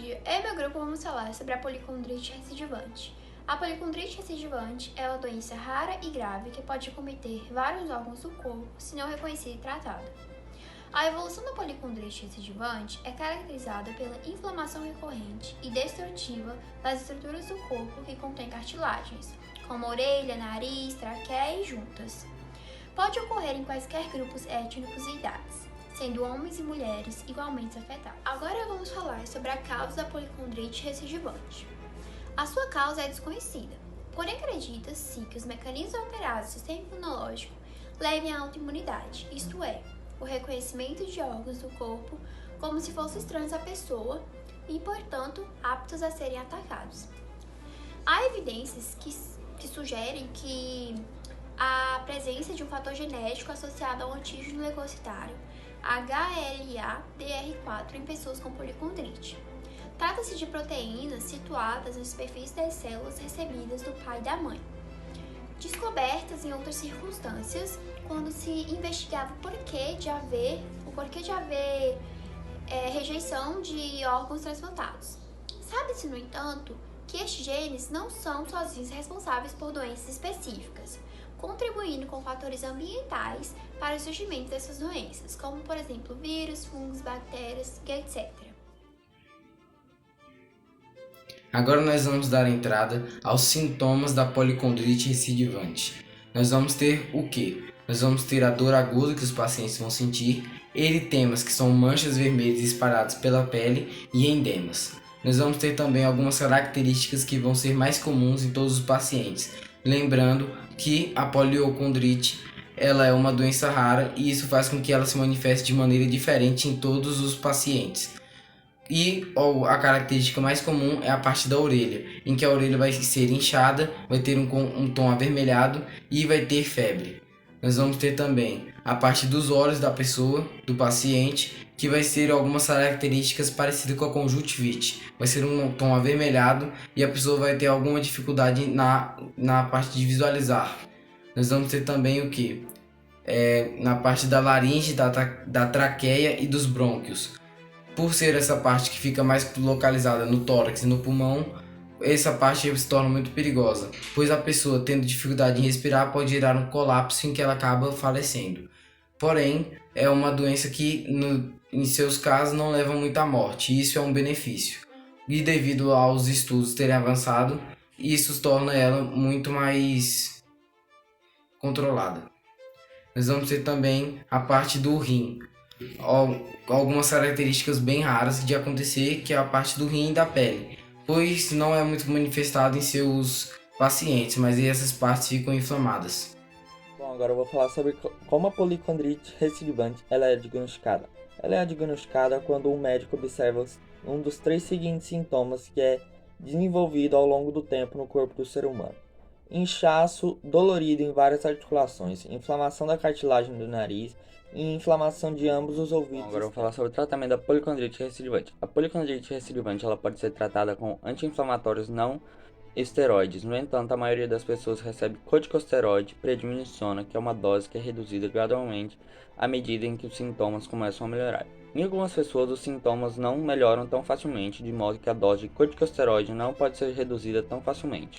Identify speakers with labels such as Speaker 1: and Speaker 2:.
Speaker 1: dia, eu e meu grupo vamos falar sobre a policondrite recidivante. A policondrite recidivante é uma doença rara e grave que pode acometer vários órgãos do corpo se não reconhecida e tratada. A evolução da policondrite recidivante é caracterizada pela inflamação recorrente e destrutiva das estruturas do corpo que contêm cartilagens, como orelha, nariz, traqueia e juntas. Pode ocorrer em quaisquer grupos étnicos e idades, sendo homens e mulheres igualmente afetados. Agora vamos falar sobre a causa da policondrite recidivante. A sua causa é desconhecida, porém acredita-se que os mecanismos alterados do sistema imunológico levem à autoimunidade, isto é, o reconhecimento de órgãos do corpo como se fossem estranhos à pessoa e, portanto, aptos a serem atacados. Há evidências que sugerem que a presença de um fator genético associado ao antígeno leucocitário HLA-DR4 em pessoas com policondrite. Trata-se de proteínas situadas na superfície das células recebidas do pai e da mãe, descobertas em outras circunstâncias quando se investigava o porquê de haver rejeição de órgãos transplantados. Sabe-se, no entanto, que estes genes não são sozinhos responsáveis por doenças específicas, contribuindo com fatores ambientais para o surgimento dessas doenças, como, por exemplo, vírus, fungos, bactérias, etc.
Speaker 2: Agora nós vamos dar entrada aos sintomas da policondrite recidivante. Nós vamos ter o quê? Nós vamos ter a dor aguda que os pacientes vão sentir, eritemas, que são manchas vermelhas espalhadas pela pele, e endemas. Nós vamos ter também algumas características que vão ser mais comuns em todos os pacientes. Lembrando que a policondrite ela é uma doença rara e isso faz com que ela se manifeste de maneira diferente em todos os pacientes. E a característica mais comum é a parte da orelha, em que a orelha vai ser inchada, vai ter um tom avermelhado e vai ter febre. Nós vamos ter também a parte dos olhos da pessoa, do paciente, que vai ser algumas características parecidas com a conjuntivite. Vai ser um tom avermelhado e a pessoa vai ter alguma dificuldade na parte de visualizar. Nós vamos ter também o que? Na parte da laringe, da traqueia e dos brônquios. Por ser essa parte que fica mais localizada no tórax e no pulmão, essa parte se torna muito perigosa, pois a pessoa tendo dificuldade em respirar pode gerar um colapso em que ela acaba falecendo. Porém, é uma doença que em seus casos não leva muita morte, e isso é um benefício. E devido aos estudos terem avançado, isso torna ela muito mais controlada. Nós vamos ter também a parte do rim. Algumas características bem raras de acontecer, que é a parte do rim e da pele, pois não é muito manifestado em seus pacientes, mas essas partes ficam inflamadas.
Speaker 3: Bom, agora eu vou falar sobre como a policondrite recidivante ela é diagnosticada. Ela é diagnosticada quando um médico observa um dos 3 seguintes sintomas que é desenvolvido ao longo do tempo no corpo do ser humano: inchaço dolorido em várias articulações, inflamação da cartilagem do nariz e inflamação de ambos os ouvidos. Agora eu vou falar sobre o tratamento da policondrite recidivante. A policondrite recidivante ela pode ser tratada com anti-inflamatórios não esteroides. No entanto, a maioria das pessoas recebe corticosteroide prednisona, que é uma dose que é reduzida gradualmente à medida em que os sintomas começam a melhorar. Em algumas pessoas, os sintomas não melhoram tão facilmente, de modo que a dose de corticosteroide não pode ser reduzida tão facilmente.